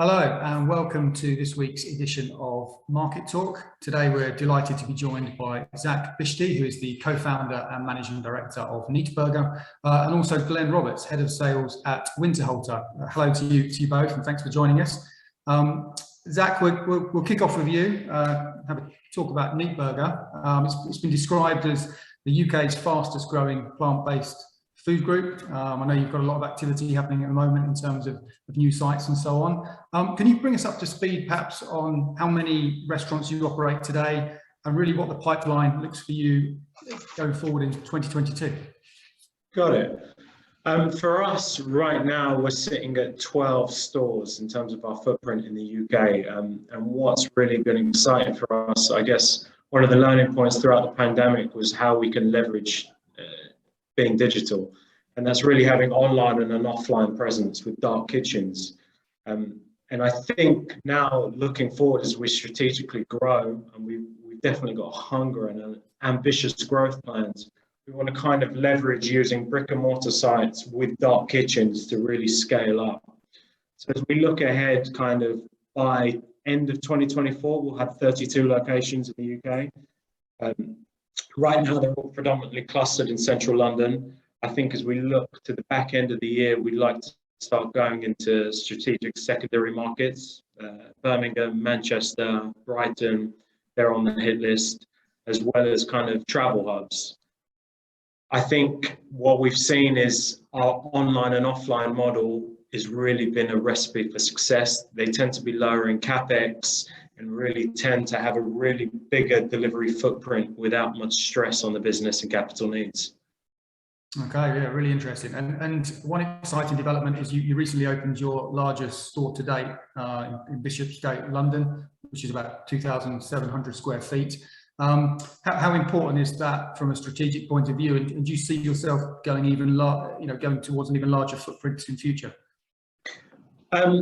Hello and welcome to this week's edition of Market Talk. Today we're delighted to be joined by Zack Bishti, who is the co-founder and managing director of Neatburger, and also Glenn Roberts, head of sales at Winterhalter. Hello to you both, and thanks for joining us. Zack, we'll kick off with you, have a talk about Neatburger. It's been described as the UK's fastest growing plant-based food group. I know you've got a lot of activity happening at the moment in terms of new sites and so on. Can you bring us up to speed perhaps on how many restaurants you operate today and really what the pipeline looks for you going forward in 2022? Got it. For us right now, we're sitting at 12 stores in terms of our footprint in the UK. And what's really been exciting for us, I guess, one of the learning points throughout the pandemic was how we can leverage being digital, and that's really having online and an offline presence with dark kitchens. And I think now looking forward as we strategically grow, and we've definitely got hunger and ambitious growth plans, we want to kind of leverage using brick and mortar sites with dark kitchens to really scale up. So as we look ahead, kind of by end of 2024, we'll have 32 locations in the UK. Right now, they're all predominantly clustered in central London. I think as we look to the back end of the year, we'd like to start going into strategic secondary markets. Birmingham, Manchester, Brighton, they're on the hit list, as well as kind of travel hubs. I think what we've seen is our online and offline model has really been a recipe for success. They tend to be lower in CapEx and really tend to have a really bigger delivery footprint without much stress on the business and capital needs. Okay, yeah, really interesting. And one exciting development is you recently opened your largest store to date in Bishopsgate, London, which is about 2,700 square feet. How important is that from a strategic point of view? And do you see yourself going going towards an even larger footprint in future?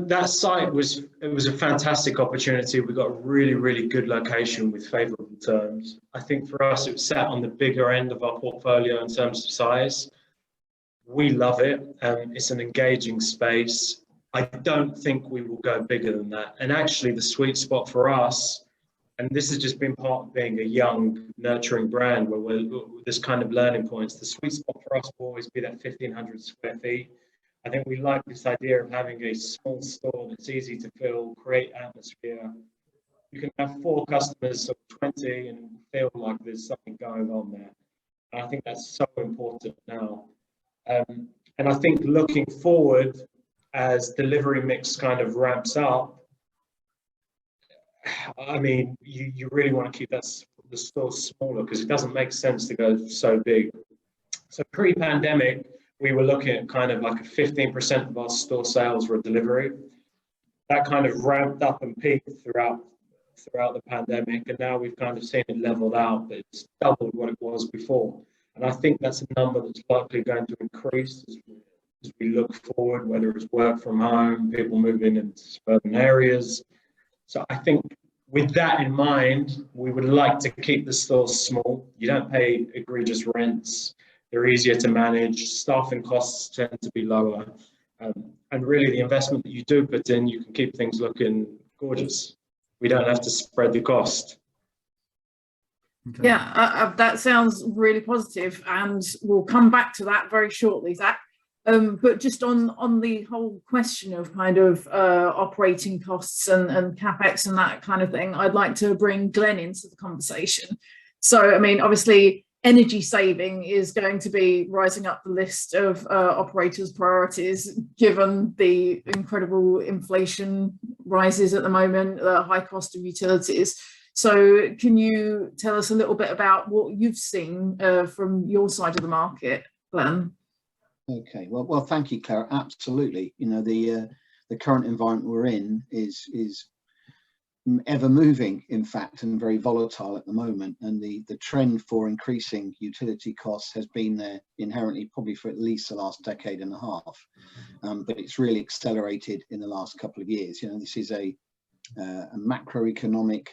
That site was a fantastic opportunity. We got a really good location with favourable terms. I think for us, it sat on the bigger end of our portfolio in terms of size. We love it. It's an engaging space. I don't think we will go bigger than that. And actually, the sweet spot for us, and this has just been part of being a young, nurturing brand where we're this kind of learning points. The sweet spot for us will always be that 1,500 square feet. I think we like this idea of having a small store that's easy to fill, create atmosphere. You can have 4 customers of 20 and feel like there's something going on there. And I think that's so important now. And I think looking forward, as delivery mix kind of ramps up, I mean, you really want to keep the store smaller because it doesn't make sense to go so big. So pre-pandemic, we were looking at kind of like a 15% of our store sales were delivery. That kind of ramped up and peaked throughout the pandemic, and now we've kind of seen it leveled out, but it's doubled what it was before. And I think that's a number that's likely going to increase as we look forward, whether it's work from home, people moving into suburban areas. So I think with that in mind, we would like to keep the stores small. You don't pay egregious rents. They're easier to manage, staffing costs tend to be lower, and really the investment that you do put in, you can keep things looking gorgeous. We don't have to spread the cost. Okay. Yeah, that sounds really positive, and we'll come back to that very shortly, Zack. But just on the whole question of kind of operating costs and CapEx and that kind of thing, I'd like to bring Glenn into the conversation. So, I mean, obviously, energy saving is going to be rising up the list of operators' priorities, given the incredible inflation rises at the moment, the high cost of utilities. So can you tell us a little bit about what you've seen from your side of the market, Glenn? Okay, well, thank you, Claire. Absolutely. You know, the current environment we're in is ever moving, in fact, and very volatile at the moment. And the trend for increasing utility costs has been there inherently, probably for at least the last decade and a half. But it's really accelerated in the last couple of years. You know, this is a macroeconomic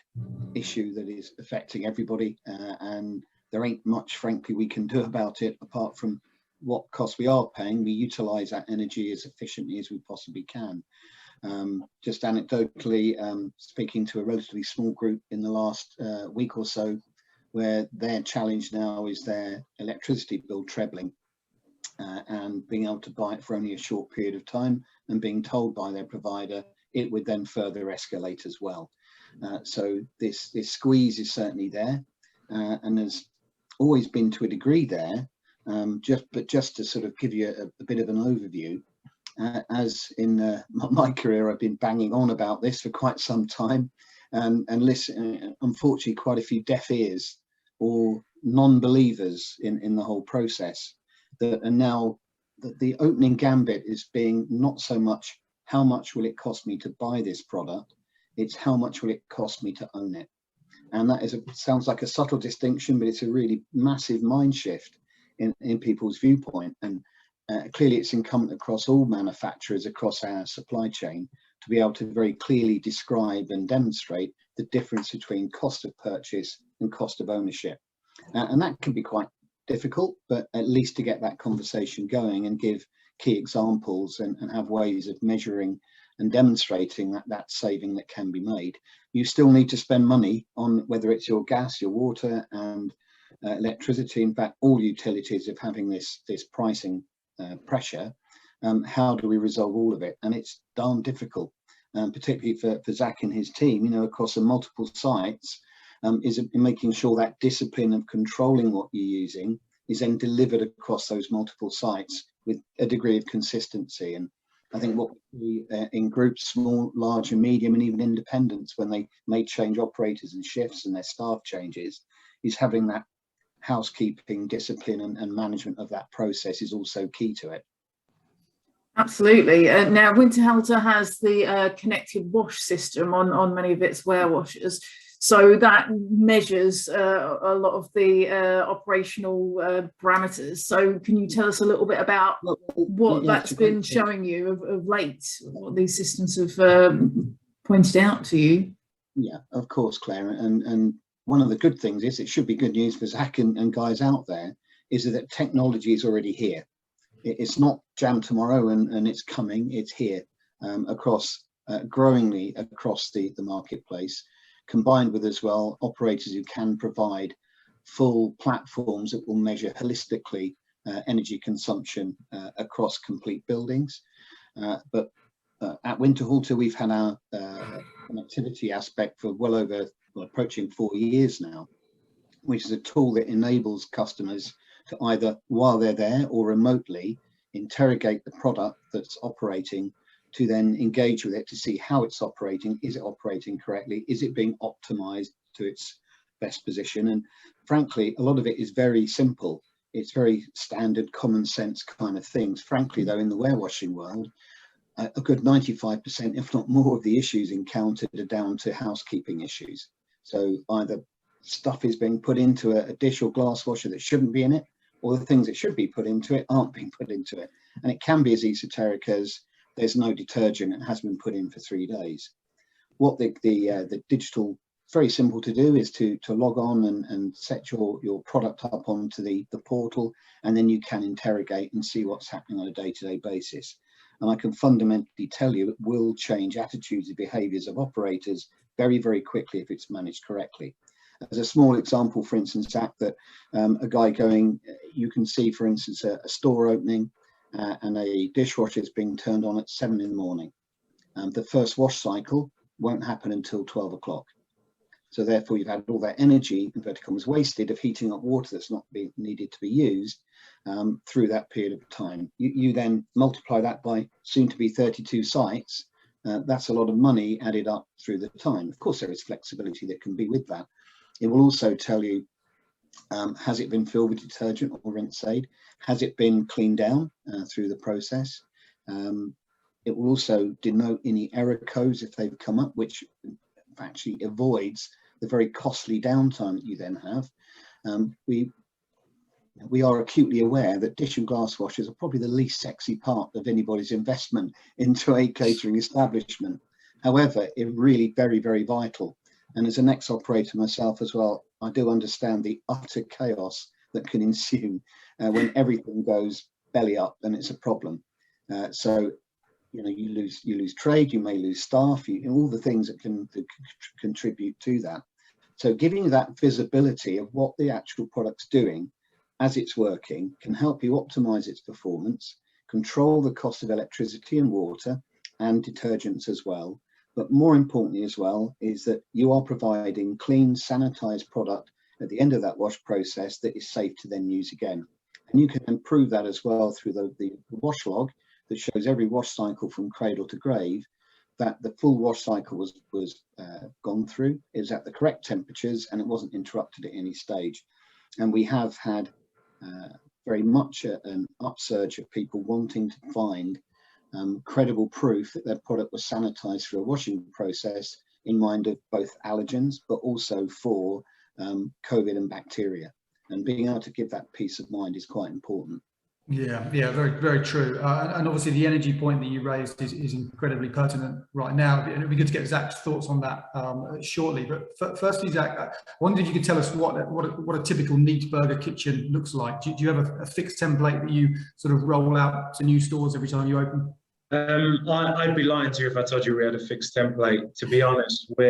issue that is affecting everybody, and there ain't much, frankly, we can do about it apart from what costs we are paying. We utilize that energy as efficiently as we possibly can. Just anecdotally, speaking to a relatively small group in the last week or so, where their challenge now is their electricity bill trebling, and being able to buy it for only a short period of time, and being told by their provider it would then further escalate as well. So this squeeze is certainly there, and has always been to a degree there. Just to sort of give you a bit of an overview, as in my career, I've been banging on about this for quite some time, and listen, unfortunately, quite a few deaf ears or non-believers in the whole process, that are now, that the opening gambit is being not so much how much will it cost me to buy this product, it's how much will it cost me to own it. And that sounds like a subtle distinction, but it's a really massive mind shift in people's viewpoint. And clearly it's incumbent across all manufacturers across our supply chain to be able to very clearly describe and demonstrate the difference between cost of purchase and cost of ownership. And that can be quite difficult, but at least to get that conversation going and give key examples and have ways of measuring and demonstrating that saving that can be made. You still need to spend money on whether it's your gas, your water, and electricity. In fact, all utilities are having this pricing pressure. How do we resolve all of it? And it's darn difficult, particularly for Zack and his team, you know, across the multiple sites, is making sure that discipline of controlling what you're using is then delivered across those multiple sites with a degree of consistency. And I think what we in groups, small, large and medium, and even independents, when they may change operators and shifts and their staff changes, is having that housekeeping discipline and management of that process is also key to it. Absolutely. Now, Winterhalter has the connected wash system on many of its warewashers. So that measures a lot of the operational parameters. So can you tell us a little bit about what that's been showing you of late, what these systems have pointed out to you? Yeah, of course, Claire. And one of the good things is, it should be good news for Zack and guys out there, is that technology is already here. It's not jam tomorrow and it's coming, it's here across growingly across the marketplace, combined with as well operators who can provide full platforms that will measure holistically energy consumption across complete buildings. But at Winterhalter, we've had our connectivity aspect for approaching 4 years now, which is a tool that enables customers to either, while they're there or remotely, interrogate the product that's operating, to then engage with it to see how it's operating. Is it operating correctly? Is it being optimized to its best position? And frankly, a lot of it is very simple. It's very standard, common sense kind of things. Frankly, though, in the warewashing world, a good 95%, if not more, of the issues encountered are down to housekeeping issues. So either stuff is being put into a dish or glass washer that shouldn't be in it, or the things that should be put into it aren't being put into it. And it can be as esoteric as there's no detergent and has been put in for 3 days. What the digital, very simple to do, is to log on and set your product up onto the portal, and then you can interrogate and see what's happening on a day-to-day basis. And I can fundamentally tell you it will change attitudes and behaviours of operators very, very quickly if it's managed correctly. As a small example, for instance, Zack, that a guy going, you can see, for instance, a store opening and a dishwasher is being turned on at 7 in the morning. The first wash cycle won't happen until 12 o'clock. So therefore, you've had all that energy, inverted commas, wasted of heating up water that's not being needed to be used through that period of time. You then multiply that by soon to be 32 sites. That's a lot of money added up through the time. Of course, there is flexibility that can be with that. It will also tell you, has it been filled with detergent or rinse aid? Has it been cleaned down through the process? It will also denote any error codes if they've come up, which actually avoids the very costly downtime that you then have. We are acutely aware that dish and glass washers are probably the least sexy part of anybody's investment into a catering establishment. However, it's really very, very vital. And as an ex-operator myself as well, I do understand the utter chaos that can ensue when everything goes belly up and it's a problem. So you know, you lose trade, you may lose staff, all the things that can contribute to that. So giving you that visibility of what the actual product's doing as it's working can help you optimize its performance, control the cost of electricity and water and detergents as well. But more importantly as well is that you are providing clean, sanitized product at the end of that wash process that is safe to then use again. And you can improve that as well through the wash log that shows every wash cycle from cradle to grave, that the full wash cycle was gone through, is at the correct temperatures, and it wasn't interrupted at any stage. And we have had very much an upsurge of people wanting to find credible proof that their product was sanitized through a washing process in mind of both allergens, but also for COVID and bacteria. And being able to give that peace of mind is quite important. Yeah, very true. And obviously the energy point that you raised is incredibly pertinent right now. And it'd be good to get Zach's thoughts on that shortly. But firstly, Zach, I wondered if you could tell us what a typical Neat Burger kitchen looks like. Do you have a fixed template that you sort of roll out to new stores every time you open? I'd be lying to you if I told you we had a fixed template. To be honest, we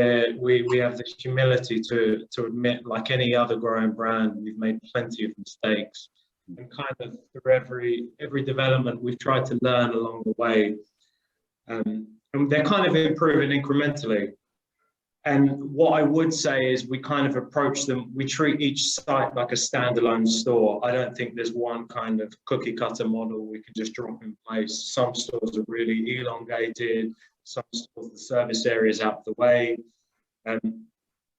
have the humility to admit, like any other growing brand, we've made plenty of mistakes. And kind of through every development, we've tried to learn along the way. And they're kind of improving incrementally. And what I would say is we kind of approach them, we treat each site like a standalone store. I don't think there's one kind of cookie cutter model we can just drop in place. Some stores are really elongated, some stores the service area is out of the way.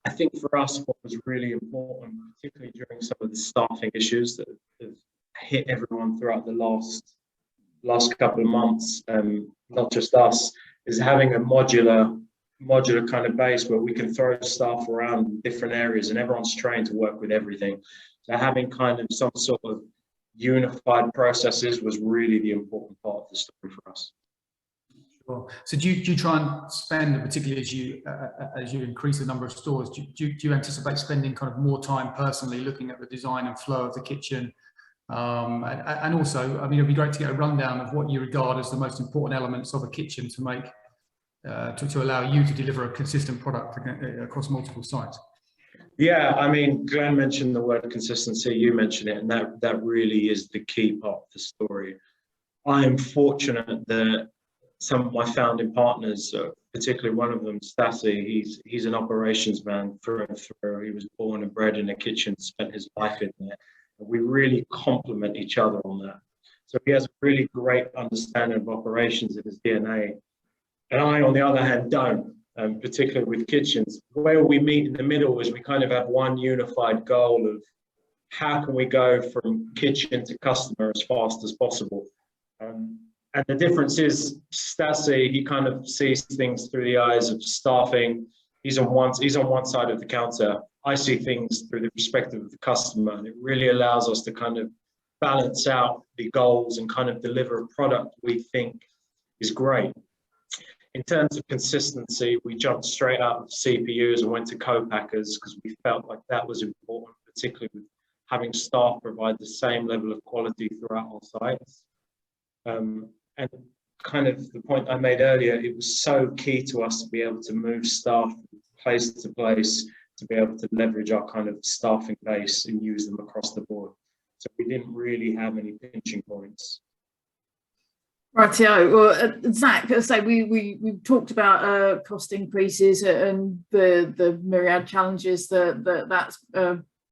I think for us, what was really important, particularly during some of the staffing issues that have hit everyone throughout the last couple of months, not just us, is having a modular kind of base where we can throw staff around different areas and everyone's trained to work with everything. So having kind of some sort of unified processes was really the important part of the story for us. Sure. So do you try and spend, particularly as you increase the number of stores, do you anticipate spending kind of more time personally looking at the design and flow of the kitchen? And also, I mean, it'd be great to get a rundown of what you regard as the most important elements of a kitchen to make to allow you to deliver a consistent product across multiple sites. Yeah, I mean, Glenn mentioned the word consistency, you mentioned it, and that really is the key part of the story. I am fortunate that some of my founding partners, particularly one of them, Stassi, he's an operations man through and through. He was born and bred in a kitchen, spent his life in there. And we really complement each other on that. So he has a really great understanding of operations in his DNA. And I, on the other hand, don't, particularly with kitchens. Where we meet in the middle is we kind of have one unified goal of how can we go from kitchen to customer as fast as possible. And the difference is Stassi, he kind of sees things through the eyes of staffing. He's on one side of the counter. I see things through the perspective of the customer, and it really allows us to kind of balance out the goals and kind of deliver a product we think is great. In terms of consistency, we jumped straight out of CPUs and went to co-packers because we felt like that was important, particularly with having staff provide the same level of quality throughout our sites. And kind of the point I made earlier, it was so key to us to be able to move staff from place to place, to be able to leverage our kind of staffing base and use them across the board. So we didn't really have any pinching points. Rightio. Well, Zach, as I say, we talked about cost increases and the myriad challenges that's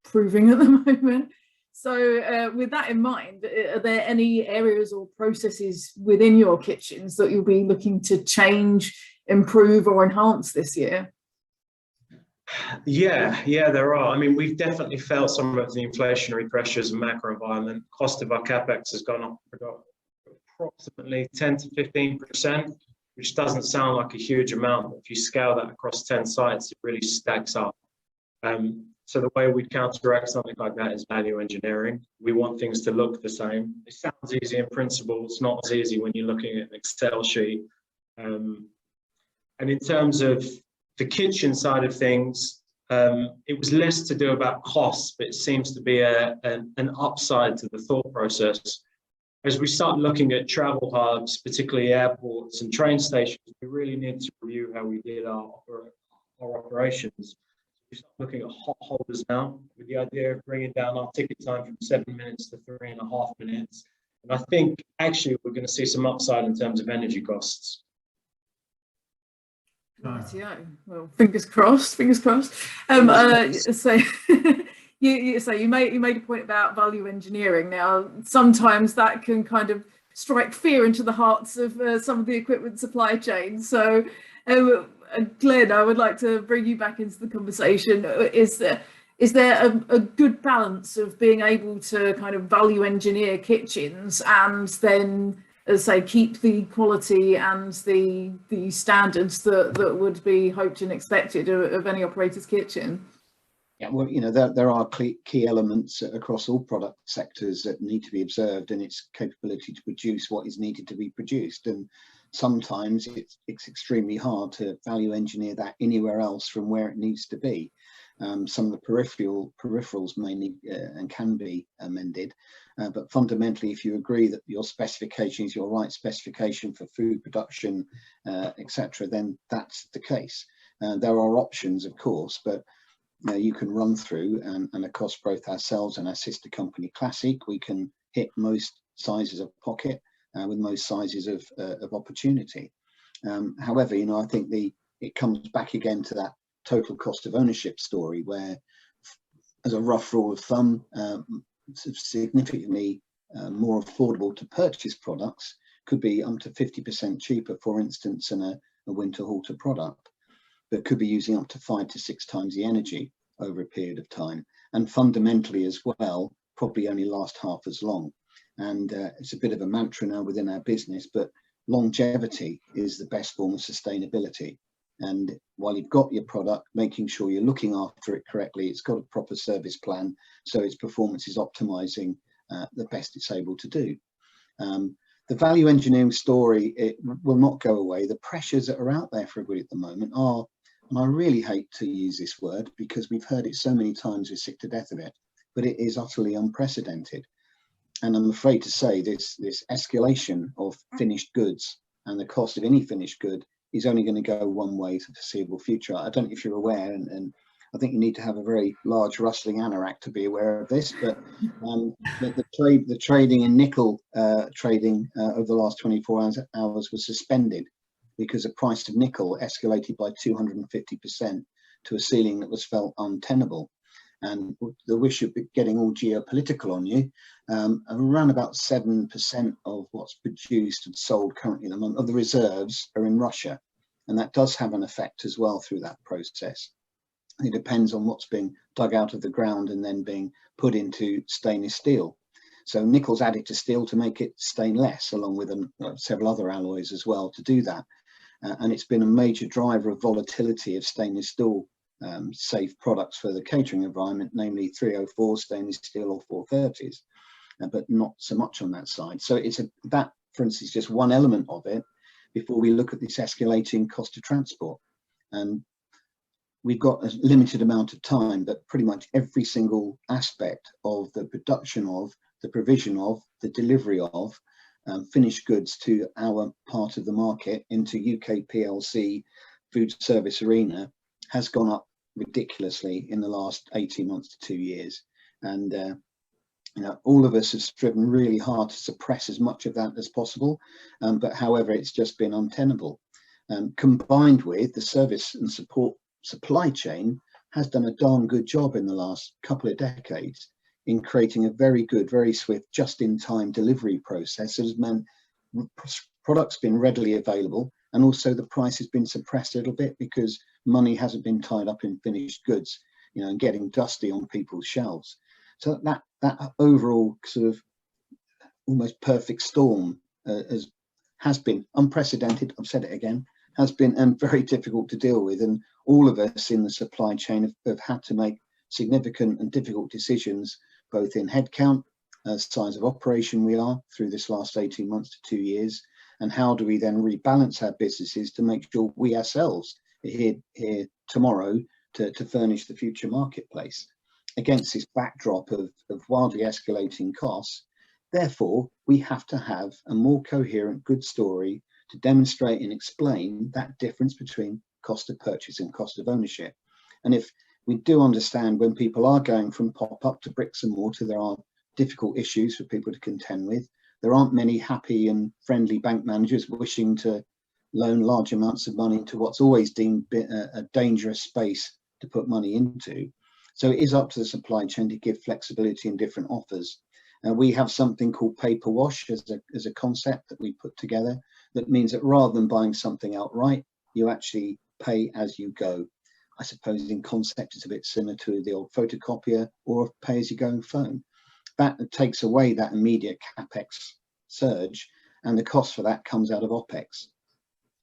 proving at the moment. So with that in mind, are there any areas or processes within your kitchens that you'll be looking to change, improve or enhance this year? Yeah, there are. I mean, we've definitely felt some of the inflationary pressures and macro environment. Cost of our CapEx has gone up approximately 10 to 15%, which doesn't sound like a huge amount, but if you scale that across 10 sites, it really stacks up. So the way we counteract something like that is value engineering. We want things to look the same. It sounds easy in principle. It's not as easy when you're looking at an Excel sheet. And in terms of the kitchen side of things, it was less to do about costs, but it seems to be an upside to the thought process. as we start looking at travel hubs, particularly airports and train stations, we really need to review how we did our operations. We start looking at hot holders now, with the idea of bringing down our ticket time from 7 minutes to 3.5 minutes. And I think actually we're going to see some upside in terms of energy costs. Yeah, well, fingers crossed. Fingers crossed. So you made a point about value engineering. Now, sometimes that can kind of strike fear into the hearts of some of the equipment supply chain. So, Glenn, I would like to bring you back into the conversation. Is there a good balance of being able to kind of value engineer kitchens and then, as I say, keep the quality and the standards that would be hoped and expected of any operator's kitchen? Yeah, well, you know, there are key elements across all product sectors that need to be observed, and its capability to produce what is needed to be produced. And sometimes it's extremely hard to value engineer that anywhere else from where it needs to be. Some of the peripherals mainly and can be amended, but fundamentally, if you agree that your specification is your right specification for food production, etc., then that's the case. There are options, of course, but you can run through and across both ourselves and our sister company Classic, we can hit most sizes of pocket with most sizes of opportunity. However, you know, I think it comes back again to that total cost of ownership story, where, as a rough rule of thumb, significantly more affordable to purchase products could be up to 50% cheaper, for instance, in a Winterhalter product, but could be using up to 5 to 6 times the energy over a period of time, and fundamentally as well probably only last half as long. And it's a bit of a mantra now within our business, but longevity is the best form of sustainability. And while you've got your product, making sure you're looking after it correctly, it's got a proper service plan, so its performance is optimizing the best it's able to do. The value engineering story, it will not go away. The pressures that are out there for everybody at the moment are, and I really hate to use this word because we've heard it so many times, we're sick to death of it, but it is utterly unprecedented. And I'm afraid to say this escalation of finished goods and the cost of any finished good is only going to go one way for the foreseeable future. I don't know if you're aware, and I think you need to have a very large rustling anorak to be aware of this, but the trading in nickel trading over the last 24 hours was suspended because the price of nickel escalated by 250% to a ceiling that was felt untenable. And the wish of getting all geopolitical on you, around about 7% of what's produced and sold currently of the reserves are in Russia. And that does have an effect as well through that process. It depends on what's being dug out of the ground and then being put into stainless steel. So nickel's added to steel to make it stainless, along with several other alloys as well to do that. And it's been a major driver of volatility of stainless steel safe products for the catering environment, namely 304 stainless steel or 430s, but not so much on that side. So that, for instance, just one element of it before we look at this escalating cost of transport. And we've got a limited amount of time, but pretty much every single aspect of the production of, the provision of, the delivery of finished goods to our part of the market into UK PLC food service arena has gone up ridiculously in the last 18 months to 2 years. And you know, all of us have striven really hard to suppress as much of that as possible, but however, it's just been untenable. Combined with the service and support supply chain has done a darn good job in the last couple of decades in creating a very good, very swift, just-in-time delivery process that has meant products been readily available, and also the price has been suppressed a little bit because money hasn't been tied up in finished goods, you know, and getting dusty on people's shelves. So that overall sort of almost perfect storm has been unprecedented. I've said it again, has been very difficult to deal with, and all of us in the supply chain have had to make significant and difficult decisions, both in headcount, size of operation we are through this last 18 months to 2 years, and how do we then rebalance our businesses to make sure we ourselves are here tomorrow to furnish the future marketplace. Against this backdrop of wildly escalating costs, Therefore, we have to have a more coherent, good story to demonstrate and explain that difference between cost of purchase and cost of ownership. And if we do understand when people are going from pop-up to bricks and mortar, there are difficult issues for people to contend with. There aren't many happy and friendly bank managers wishing to loan large amounts of money into what's always deemed a dangerous space to put money into. So it is up to the supply chain to give flexibility in different offers. We have something called paper wash as a concept that we put together. That means that rather than buying something outright, you actually pay as you go. I suppose in concept it's a bit similar to the old photocopier or a pay-as-you-go phone. That takes away that immediate capex surge, and the cost for that comes out of OPEX.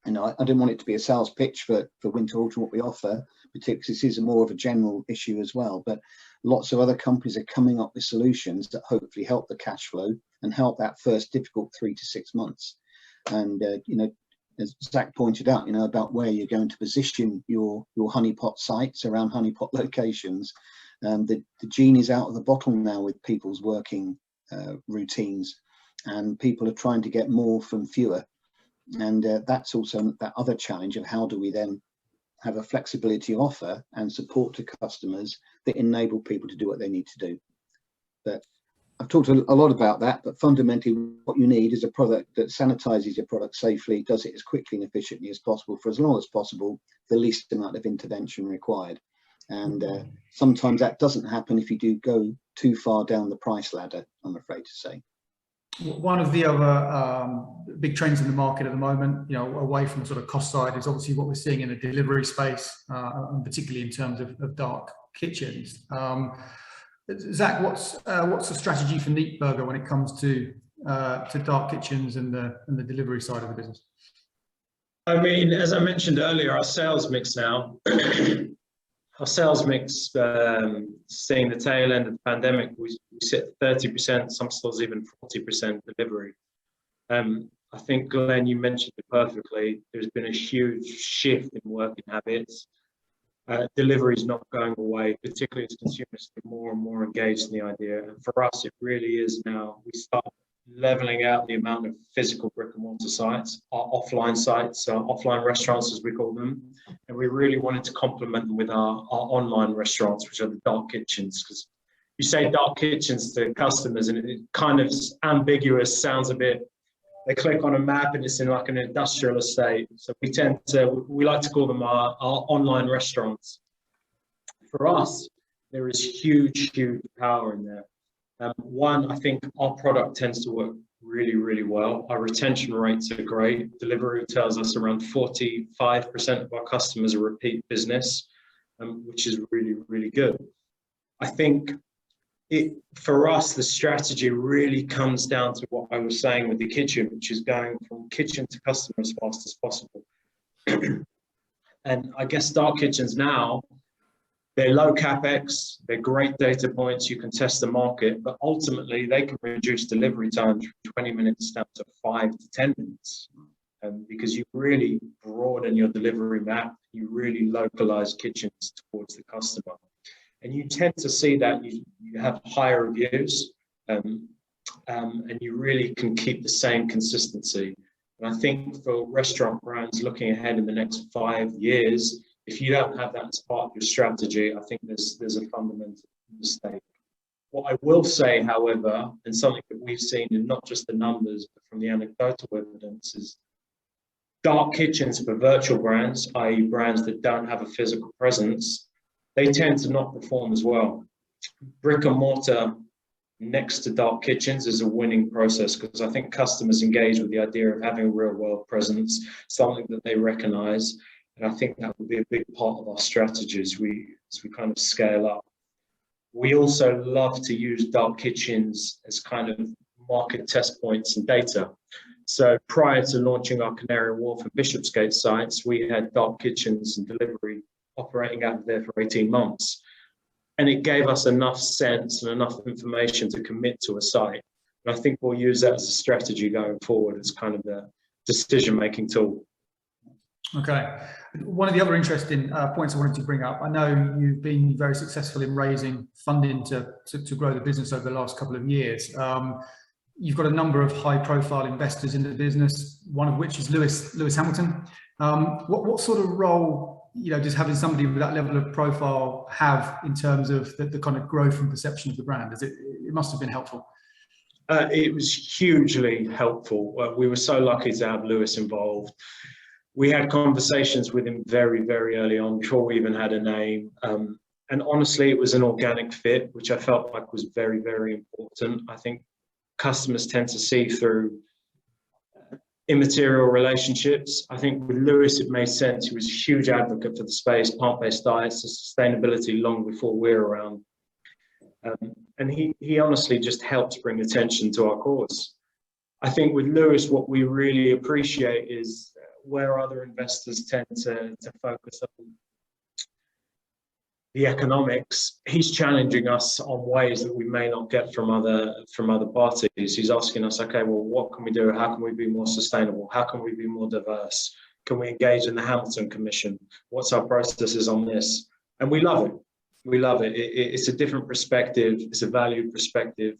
And I didn't want it to be a sales pitch for Winterhalter, what we offer, particularly because this is more of a general issue as well. But lots of other companies are coming up with solutions that hopefully help the cash flow and help that first difficult 3 to 6 months. And as Zach pointed out, about where you're going to position your honeypot sites around honeypot locations. The genie's out of the bottle now with people's working routines, and people are trying to get more from fewer. And that's also that other challenge of how do we then have a flexibility offer and support to customers that enable people to do what they need to do. But I've talked a lot about that, but fundamentally what you need is a product that sanitizes your product safely, does it as quickly and efficiently as possible for as long as possible, the least amount of intervention required. And sometimes that doesn't happen if you do go too far down the price ladder, I'm afraid to say. One of the other big trends in the market at the moment, away from the sort of cost side, is obviously what we're seeing in the delivery space, and particularly in terms of dark kitchens. Zach, what's the strategy for Neat Burger when it comes to dark kitchens and the delivery side of the business? I mean, as I mentioned earlier, our sales mix now, seeing the tail end of the pandemic, we sit 30%, some stores even 40% delivery. I think, Glenn, you mentioned it perfectly. There's been a huge shift in working habits. Delivery is not going away, particularly as consumers get more and more engaged in the idea. And for us, it really is now, we start leveling out the amount of physical brick and mortar sites, our offline sites, our offline restaurants as we call them. And we really wanted to complement them with our online restaurants, which are the dark kitchens. Because you say dark kitchens to customers and it kind of ambiguous, sounds a bit, they click on a map and it's in like an industrial estate. So we like to call them our online restaurants. For us, there is huge power in there. One, I think our product tends to work really, really well. Our retention rates are great. Delivery tells us around 45% of our customers are repeat business, which is really, really good. I think for us, the strategy really comes down to what I was saying with the kitchen, which is going from kitchen to customer as fast as possible. And I guess dark kitchens now, they're low capex, they're great data points, you can test the market, but ultimately they can reduce delivery times from 20 minutes down to 5 to 10 minutes. Because you really broaden your delivery map, you really localize kitchens towards the customer. And you tend to see that you have higher reviews, and you really can keep the same consistency. And I think for restaurant brands looking ahead in the next 5 years, if you don't have that as part of your strategy, I think there's a fundamental mistake. What I will say, however, and something that we've seen in not just the numbers, but from the anecdotal evidence, is dark kitchens for virtual brands, i.e. brands that don't have a physical presence, they tend to not perform as well. Brick and mortar next to dark kitchens is a winning process because I think customers engage with the idea of having a real world presence, something that they recognize. And I think that will be a big part of our strategy as we kind of scale up. We also love to use dark kitchens as kind of market test points and data. So prior to launching our Canary Wharf and Bishopsgate sites, we had dark kitchens and delivery operating out of there for 18 months. And it gave us enough sense and enough information to commit to a site. And I think we'll use that as a strategy going forward as kind of the decision-making tool. Okay. One of the other interesting points I wanted to bring up, I know you've been very successful in raising funding to grow the business over the last couple of years. you've got a number of high-profile investors in the business, one of which is Lewis Hamilton. What sort of role, does having somebody with that level of profile have in terms of the kind of growth and perception of the brand? It must have been helpful. It was hugely helpful. We were so lucky to have Lewis involved. We had conversations with him very, very early on, before we even had a name. And honestly, it was an organic fit, which I felt like was very, very important. I think customers tend to see through immaterial relationships. I think with Lewis, it made sense. He was a huge advocate for the space, plant-based diets, and sustainability long before we were around. And he honestly just helps bring attention to our cause. I think with Lewis, what we really appreciate is where other investors tend to focus on the economics. He's challenging us on ways that we may not get from other parties. He's asking us, okay, well, what can we do? How can we be more sustainable? How can we be more diverse? Can we engage in the Hamilton Commission? What's our processes on this? And we love it. We love it. It's a different perspective. It's a value perspective.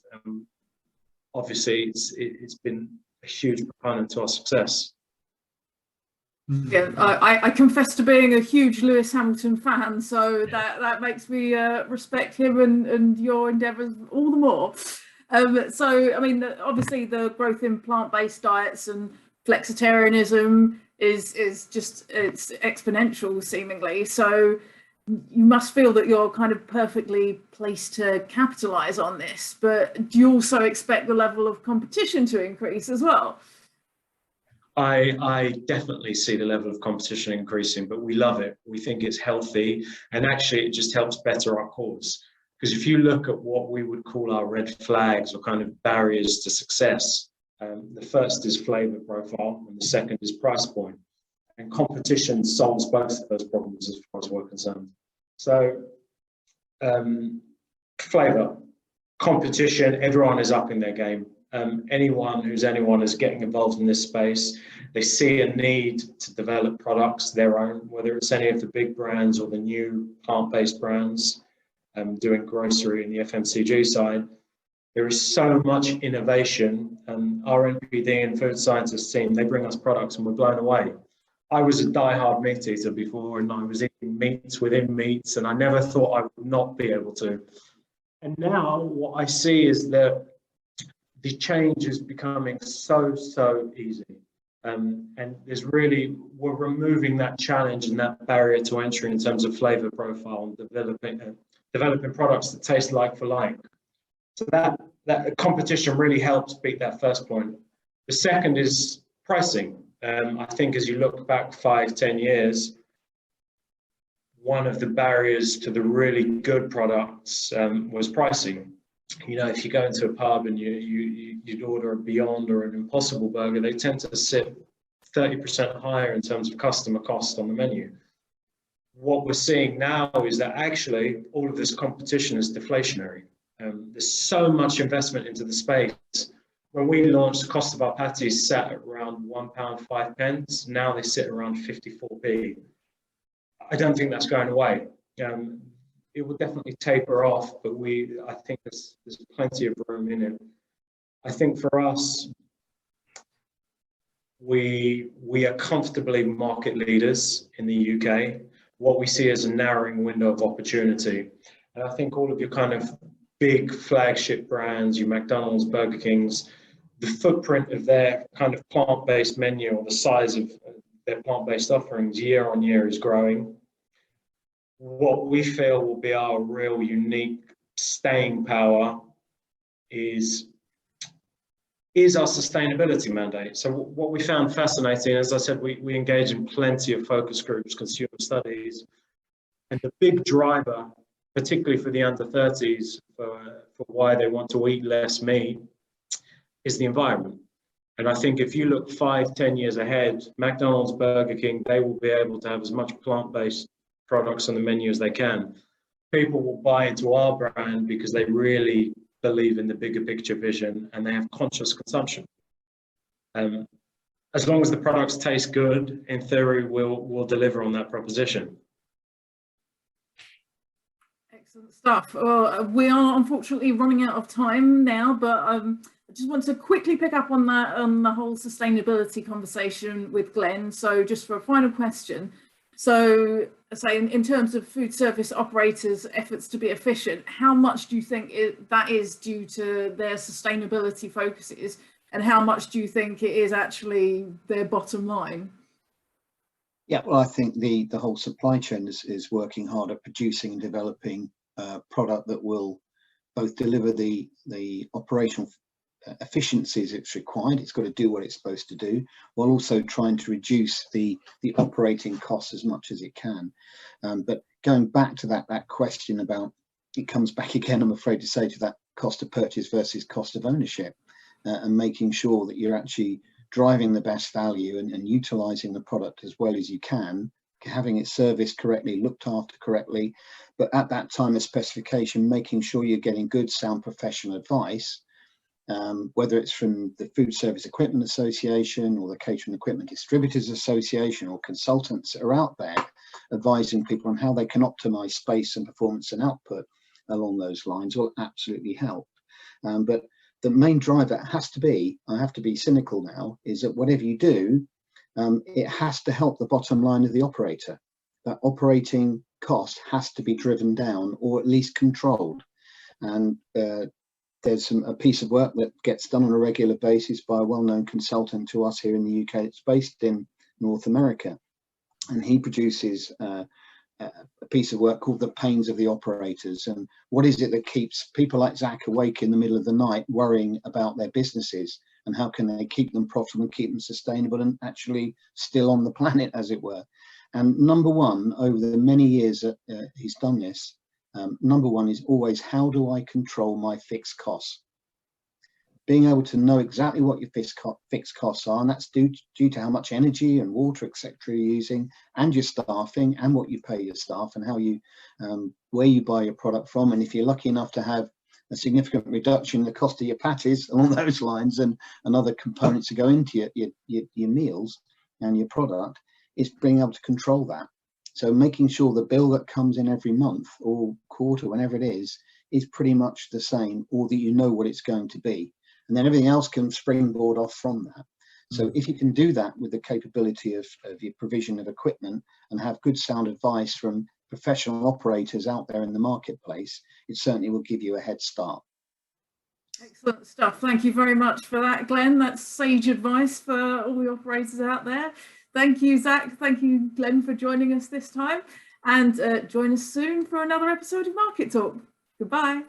Obviously, it's been a huge proponent to our success. Yeah, I confess to being a huge Lewis Hamilton fan, so that makes me respect him and your endeavours all the more. So, I mean, obviously the growth in plant-based diets and flexitarianism is just, it's exponential seemingly. So you must feel that you're kind of perfectly placed to capitalise on this, but do you also expect the level of competition to increase as well? I definitely see the level of competition increasing, but we love it. We think it's healthy, and actually it just helps better our cause. Because if you look at what we would call our red flags or kind of barriers to success, the first is flavour profile and the second is price point. And competition solves both of those problems as far as we're concerned. So flavour, competition, everyone is up in their game. Anyone is getting involved in this space. They see a need to develop products their own, whether it's any of the big brands or the new plant-based brands, doing grocery and the FMCG side. There is so much innovation, and our NPD and food scientists team, they bring us products and we're blown away. I was a die-hard meat eater before, and I was eating meats within meats, and I never thought I would not be able to. And now what I see is that the change is becoming so easy. And there's really, we're removing that challenge and that barrier to entry in terms of flavour profile and developing products that taste like for like. So that competition really helps beat that first point. The second is pricing. I think as you look back 5-10 years, one of the barriers to the really good products was pricing. If you go into a pub and you'd order a Beyond or an Impossible burger, they tend to sit 30% higher in terms of customer cost on the menu. What we're seeing now is that actually all of this competition is deflationary. There's so much investment into the space. When we launched, the cost of our patties sat at around £1.05. Now they sit around 54p. I don't think that's going away. It will definitely taper off, but I think there's plenty of room in it. I think for us, we are comfortably market leaders in the UK. What we see is a narrowing window of opportunity. And I think all of your kind of big flagship brands, your McDonald's, Burger Kings, the footprint of their kind of plant-based menu or the size of their plant-based offerings year on year is growing. What we feel will be our real unique staying power is our sustainability mandate. So what we found fascinating, as I said, we engage in plenty of focus groups, consumer studies, and the big driver, particularly for the under 30s, for why they want to eat less meat, is the environment. And I think if you look 5-10 years ahead, McDonald's, Burger King, they will be able to have as much plant-based products on the menu as they can. People will buy into our brand because they really believe in the bigger picture vision and they have conscious consumption. As long as the products taste good, in theory, we'll deliver on that proposition. Excellent stuff. Well, we are unfortunately running out of time now, but just want to quickly pick up on that, on the whole sustainability conversation with Glenn. So just for a final question, so say in terms of food service operators' efforts to be efficient, how much do you think that is due to their sustainability focuses, and how much do you think it is actually their bottom line? Yeah, well, I think the whole supply chain is working hard at producing and developing a product that will both deliver the operational efficiencies it's required. It's got to do what it's supposed to do, while also trying to reduce the operating costs as much as it can. But going back to that question about, it comes back again, I'm afraid to say, to that cost of purchase versus cost of ownership, and making sure that you're actually driving the best value and utilizing the product as well as you can, having it serviced correctly, looked after correctly, but at that time of specification, making sure you're getting good, sound professional advice, whether it's from the Food Service Equipment Association or the Catering Equipment Distributors Association or consultants that are out there advising people on how they can optimize space and performance and output along those lines, will absolutely help. But the main driver has to be, I have to be cynical now, is that whatever you do, it has to help the bottom line of the operator. That operating cost has to be driven down or at least controlled. And there's a piece of work that gets done on a regular basis by a well-known consultant to us here in the UK. It's based in North America, and he produces a piece of work called The Pains of the Operators. And what is it that keeps people like Zach awake in the middle of the night worrying about their businesses, and how can they keep them profitable and keep them sustainable and actually still on the planet, as it were? And number one, over the many years that he's done this, number one is always, how do I control my fixed costs? Being able to know exactly what your fixed costs are, and that's due to how much energy and water, etc., you're using, and your staffing, and what you pay your staff, and how you where you buy your product from, and if you're lucky enough to have a significant reduction in the cost of your patties along those lines, and other components that go into your meals and your product, is being able to control that. So making sure the bill that comes in every month or quarter, whenever it is pretty much the same, or that you know what it's going to be. And then everything else can springboard off from that. So if you can do that with the capability of your provision of equipment and have good sound advice from professional operators out there in the marketplace, it certainly will give you a head start. Excellent stuff. Thank you very much for that, Glenn. That's sage advice for all the operators out there. Thank you, Zach. Thank you, Glenn, for joining us this time. And join us soon for another episode of Market Talk. Goodbye.